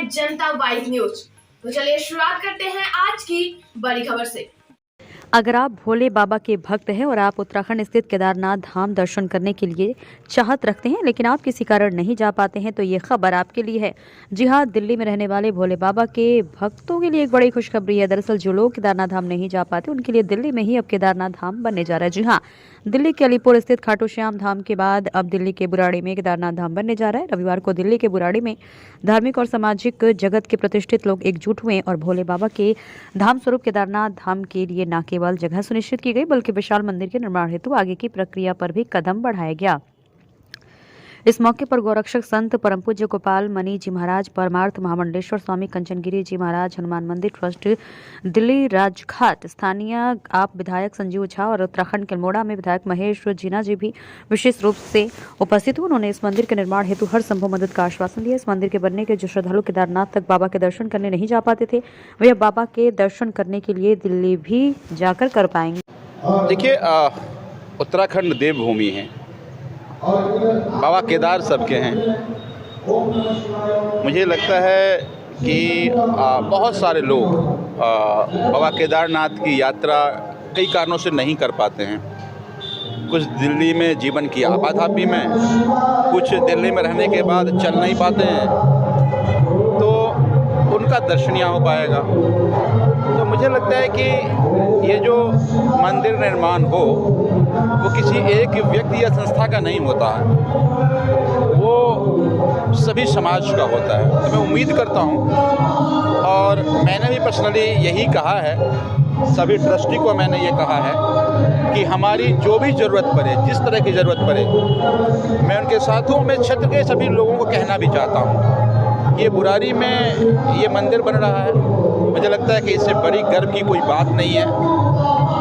जनता vibe news. तो चलिए शुरुआत करते हैं आज की बड़ी खबर से। अगर आप भोले बाबा के भक्त हैं और आप उत्तराखंड स्थित केदारनाथ धाम दर्शन करने के लिए चाहत रखते हैं लेकिन आप किसी कारण नहीं जा पाते हैं तो ये खबर आपके लिए है। जी हाँ, दिल्ली में रहने वाले भोले बाबा के भक्तों के लिए एक बड़ी खुशखबरी है। दरअसल जो लोग केदारनाथ धाम नहीं जा पाते उनके लिए दिल्ली में ही अब केदारनाथ धाम बनने जा रहा है। जी हाँ, दिल्ली के अलीपुर स्थित खाटू श्याम धाम के बाद अब दिल्ली के बुराड़ी में केदारनाथ धाम बनने जा रहा है। रविवार को दिल्ली के बुराड़ी में धार्मिक और सामाजिक जगत के प्रतिष्ठित लोग एकजुट हुए और भोले बाबा के धाम स्वरूप केदारनाथ धाम के लिए न केवल जगह सुनिश्चित की गई बल्कि विशाल मंदिर के निर्माण हेतु आगे की प्रक्रिया पर भी कदम बढ़ाया गया। इस मौके पर गौरक्षक संत परम पूज्य गोपाल मणि जी महाराज, परमार्थ महामंडलेश्वर स्वामी कंचनगिरी जी महाराज, हनुमान मंदिर ट्रस्ट दिल्ली राजघाट, स्थानीय आप विधायक संजीव झा और उत्तराखंड के अल्मोड़ा में विधायक महेश जीना जी भी विशेष रूप से उपस्थित हुए। उन्होंने इस मंदिर के निर्माण हेतु हर संभव मदद का आश्वासन दिया। इस मंदिर के बनने के जो श्रद्धालु केदारनाथ तक बाबा के दर्शन करने नहीं जा पाते थे वे अब बाबा के दर्शन करने के लिए दिल्ली भी जाकर कर पाएंगे। देखिए, उत्तराखंड देवभूमि है, बाबा केदार सबके हैं। मुझे लगता है कि बहुत सारे लोग बाबा केदारनाथ की यात्रा कई कारणों से नहीं कर पाते हैं। कुछ दिल्ली में जीवन की आपाधापी में, कुछ दिल्ली में रहने के बाद चल नहीं पाते हैं, तो उनका दर्शन यहाँ हो पाएगा। तो मुझे लगता है कि ये जो मंदिर निर्माण हो वो किसी एक व्यक्ति या संस्था का नहीं होता है, वो सभी समाज का होता है। तो मैं उम्मीद करता हूँ और मैंने भी पर्सनली यही कहा है, सभी ट्रस्टी को मैंने ये कहा है कि हमारी जो भी ज़रूरत पड़े, जिस तरह की ज़रूरत पड़े, मैं उनके साथ हूँ। मैं क्षेत्र के सभी लोगों को कहना भी चाहता हूँ, ये बुराड़ी में ये मंदिर बन रहा है, मुझे लगता है कि इससे बड़ी गर्व की कोई बात नहीं है।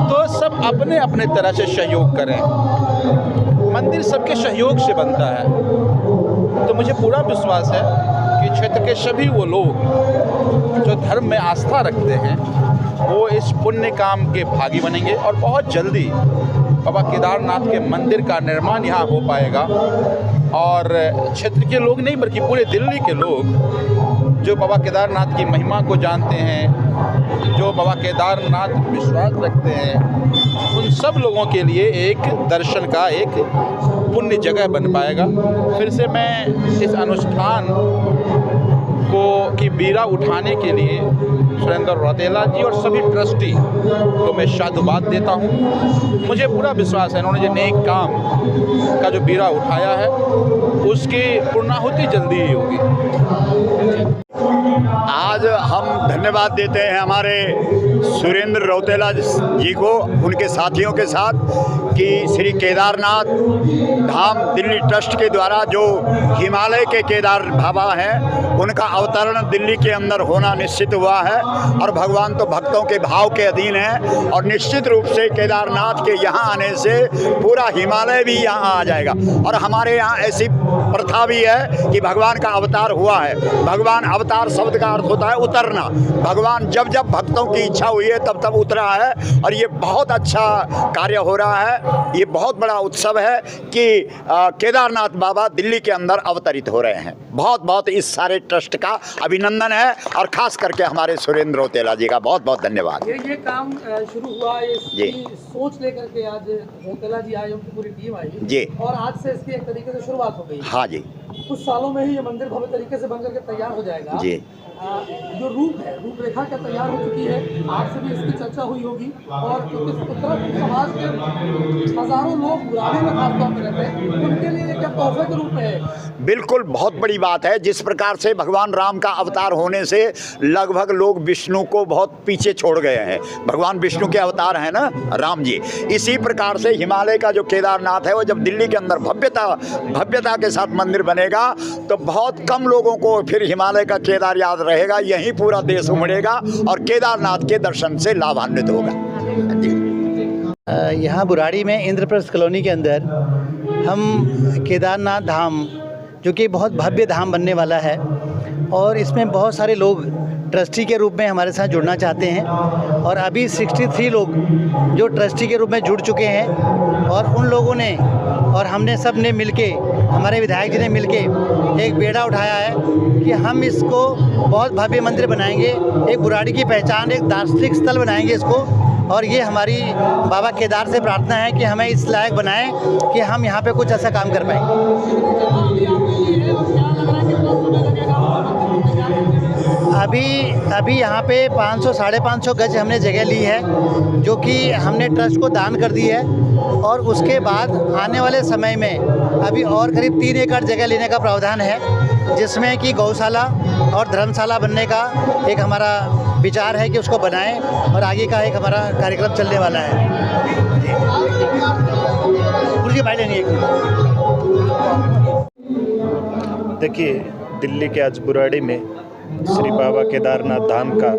तो सब अपने अपने तरह से सहयोग करें, मंदिर सबके सहयोग से बनता है। तो मुझे पूरा विश्वास है कि क्षेत्र के सभी वो लोग जो धर्म में आस्था रखते हैं वो इस पुण्य काम के भागी बनेंगे और बहुत जल्दी बाबा केदारनाथ के मंदिर का निर्माण यहाँ हो पाएगा। और क्षेत्र के लोग नहीं बल्कि पूरे दिल्ली के लोग जो बाबा केदारनाथ की महिमा को जानते हैं, जो बाबा केदारनाथ विश्वास रखते हैं, उन सब लोगों के लिए एक दर्शन का एक पुण्य जगह बन पाएगा। फिर से मैं इस अनुष्ठान की बीड़ा उठाने के लिए सुरेंद्र रौतेला जी और सभी ट्रस्टी को मैं साधुवाद देता हूँ। मुझे पूरा विश्वास है इन्होंने जो नेक काम का जो बीड़ा उठाया है उसकी पूर्णाहुति जल्दी ही होगी। आज हम धन्यवाद देते हैं हमारे सुरेंद्र रौतेला जी को, उनके साथियों के साथ, कि श्री केदारनाथ धाम दिल्ली ट्रस्ट के द्वारा जो हिमालय के केदार बाबा हैं उनका अवतरण दिल्ली के अंदर होना निश्चित हुआ है। और भगवान तो भक्तों के भाव के अधीन है और निश्चित रूप से केदारनाथ के यहाँ आने से पूरा हिमालय भी यहाँ आ जाएगा। और हमारे यहाँ ऐसी प्रथा भी है कि भगवान का अवतार हुआ है। भगवान अवतार शब्द का अर्थ होता है उतरना। भगवान जब जब भक्तों की इच्छा हुई है तब तब उतरा है और ये बहुत अच्छा कार्य हो रहा है। ये बहुत बड़ा उत्सव है कि केदारनाथ बाबा दिल्ली के अंदर अवतरित हो रहे हैं। बहुत बहुत इस सारे ट्रस्ट का अभिनंदन है और खास करके हमारे सुरेंद्र रौतेला जी का बहुत बहुत धन्यवाद। ये काम शुरू हुआ इसकी सोच लेकर के आज रौतेला जी आए, उनकी पूरी टीम आई जी, और आज से इसकी एक तरीके से शुरुआत हो गई। हाँ जी, कुछ सालों में ही ये मंदिर भव्य तरीके से बनकर के तैयार हो जाएगा जी। जो रूपरेखा क्या तैयार हो चुकी है, आपसे भी इसकी चर्चा हुई होगी। और उत्तराखंड समाज के हजारों लोग बुराड़ी में खासतौर पर रहते हैं, उनके लिए क्या तोहफे के रूप में है? बिल्कुल, बहुत बड़ी बात है। जिस प्रकार से भगवान राम का अवतार होने से लगभग लोग विष्णु को बहुत पीछे छोड़ गए हैं। भगवान विष्णु के अवतार हैं ना राम जी। इसी प्रकार से हिमालय का जो केदारनाथ है वो जब दिल्ली के अंदर भव्यता के साथ मंदिर बनेगा तो बहुत कम लोगों को फिर हिमालय का केदार याद रहेगा। यहीं पूरा देश उमड़ेगा और केदारनाथ के दर्शन से लाभान्वित होगा। यहाँ बुराड़ी में इंद्रप्रस्थ कॉलोनी के अंदर हम केदारनाथ धाम, जो कि बहुत भव्य धाम बनने वाला है, और इसमें बहुत सारे लोग ट्रस्टी के रूप में हमारे साथ जुड़ना चाहते हैं। और अभी 63 लोग जो ट्रस्टी के रूप में जुड़ चुके हैं और उन लोगों ने और हमने सब ने मिलके हमारे विधायक जी ने मिलके एक बेड़ा उठाया है कि हम इसको बहुत भव्य मंदिर बनाएंगे, एक बुराड़ी की पहचान, एक दार्शनिक स्थल बनाएंगे इसको। और ये हमारी बाबा केदार से प्रार्थना है कि हमें इस लायक बनाएं कि हम यहाँ पे कुछ ऐसा काम कर पाएँ। अभी यहाँ पे 500 साढ़े 500 गज हमने जगह ली है, जो कि हमने ट्रस्ट को दान कर दी है। और उसके बाद आने वाले समय में अभी और करीब 3 एकड़ जगह लेने का प्रावधान है, जिसमें कि गौशाला और धर्मशाला बनने का एक हमारा विचार है कि उसको बनाएं, और आगे का एक हमारा कार्यक्रम चलने वाला है। देखिए, दिल्ली के आज बुराड़ी में श्री बाबा केदारनाथ धाम का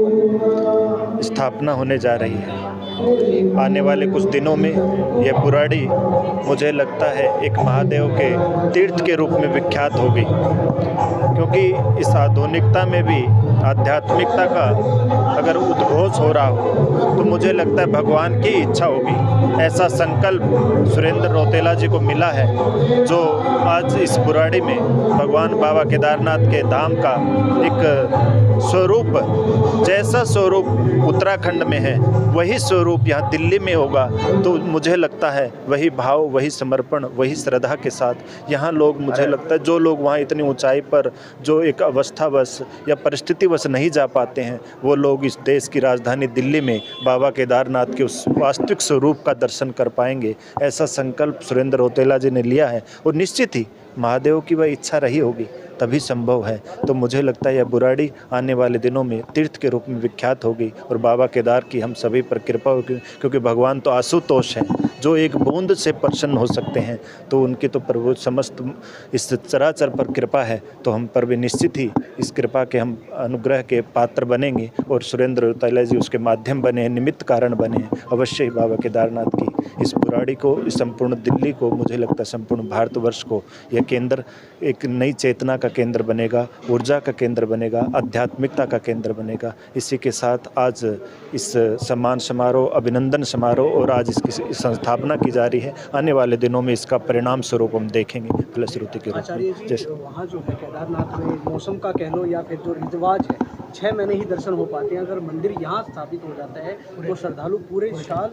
स्थापना होने जा रही है। आने वाले कुछ दिनों में यह बुराड़ी मुझे लगता है एक महादेव के तीर्थ के रूप में विख्यात होगी, क्योंकि इस आधुनिकता में भी आध्यात्मिकता का अगर उद्घोष हो रहा हो तो मुझे लगता है भगवान की इच्छा होगी। ऐसा संकल्प सुरेंद्र रौतेला जी को मिला है, जो आज इस बुराड़ी में भगवान बाबा केदारनाथ के धाम का एक स्वरूप, जैसा स्वरूप उत्तराखंड में है वही स्वरूप यहाँ दिल्ली में होगा। तो मुझे लगता है वही भाव, वही समर्पण, वही श्रद्धा के साथ यहाँ लोग, मुझे लगता है जो लोग वहाँ इतनी ऊंचाई पर जो एक अवस्थावश या परिस्थितिवश नहीं जा पाते हैं, वो लोग इस देश की राजधानी दिल्ली में बाबा केदारनाथ के उस वास्तविक स्वरूप का दर्शन कर पाएंगे। ऐसा संकल्प सुरेंद्र रौतेला जी ने लिया है, और निश्चित ही महादेव की वह इच्छा रही होगी तभी संभव है। तो मुझे लगता है यह बुराड़ी आने वाले दिनों में तीर्थ के रूप में विख्यात होगी, और बाबा केदार की हम सभी पर कृपा होगी, क्योंकि भगवान तो आशुतोष हैं, जो एक बूंद से प्रसन्न हो सकते हैं। तो उनकी तो प्रभु समस्त इस चराचर पर कृपा है, तो हम पर भी निश्चित ही इस कृपा के हम अनुग्रह के पात्र बनेंगे, और सुरेंद्र रौतेला जी उसके माध्यम बने हैं, निमित्त कारण बने हैं। अवश्य ही बाबा केदारनाथ की इस बुराड़ी को, इस संपूर्ण दिल्ली को, मुझे लगता है संपूर्ण भारतवर्ष को यह केंद्र एक नई चेतना का केंद्र बनेगा, ऊर्जा का केंद्र बनेगा, आध्यात्मिकता का केंद्र बनेगा। इसी के साथ आज इस सम्मान समारोह, अभिनंदन समारोह और आज इसकी संस्थापना की जा रही है। आने वाले दिनों में इसका परिणाम स्वरूप हम देखेंगे फलश्रुति के रूप में। जैसे वहाँ जो है केदारनाथ में मौसम का कह लो या फिर जो रिवाज है, 6 महीने ही दर्शन हो पाते हैं। अगर मंदिर यहाँ स्थापित हो जाता है तो श्रद्धालु पूरे साल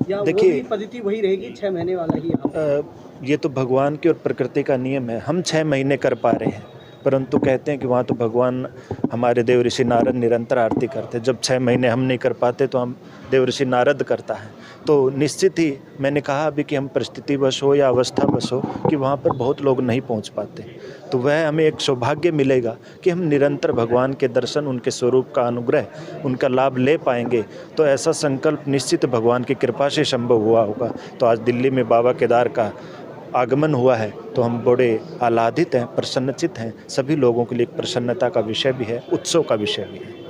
या वही पद्धति वही रहेगी, 6 महीने वाला ही। ये तो भगवान की और प्रकृति का नियम है। हम 6 महीने कर पा रहे हैं, परंतु कहते हैं कि वहाँ तो भगवान हमारे देव ऋषि नारद निरंतर आरती करते हैं। जब 6 महीने हम नहीं कर पाते तो हम देव ऋषि नारद करता है। तो निश्चित ही मैंने कहा अभी कि हम परिस्थितिवश हो या अवस्थावश हो कि वहाँ पर बहुत लोग नहीं पहुँच पाते, तो वह हमें एक सौभाग्य मिलेगा कि हम निरंतर भगवान के दर्शन, उनके स्वरूप का अनुग्रह, उनका लाभ ले पाएंगे। तो ऐसा संकल्प निश्चित भगवान की कृपा से संभव हुआ होगा। तो आज दिल्ली में बाबा केदार का आगमन हुआ है तो हम बड़े आह्लादित हैं, प्रसन्नचित हैं। सभी लोगों के लिए एक प्रसन्नता का विषय भी है, उत्सव का विषय भी है।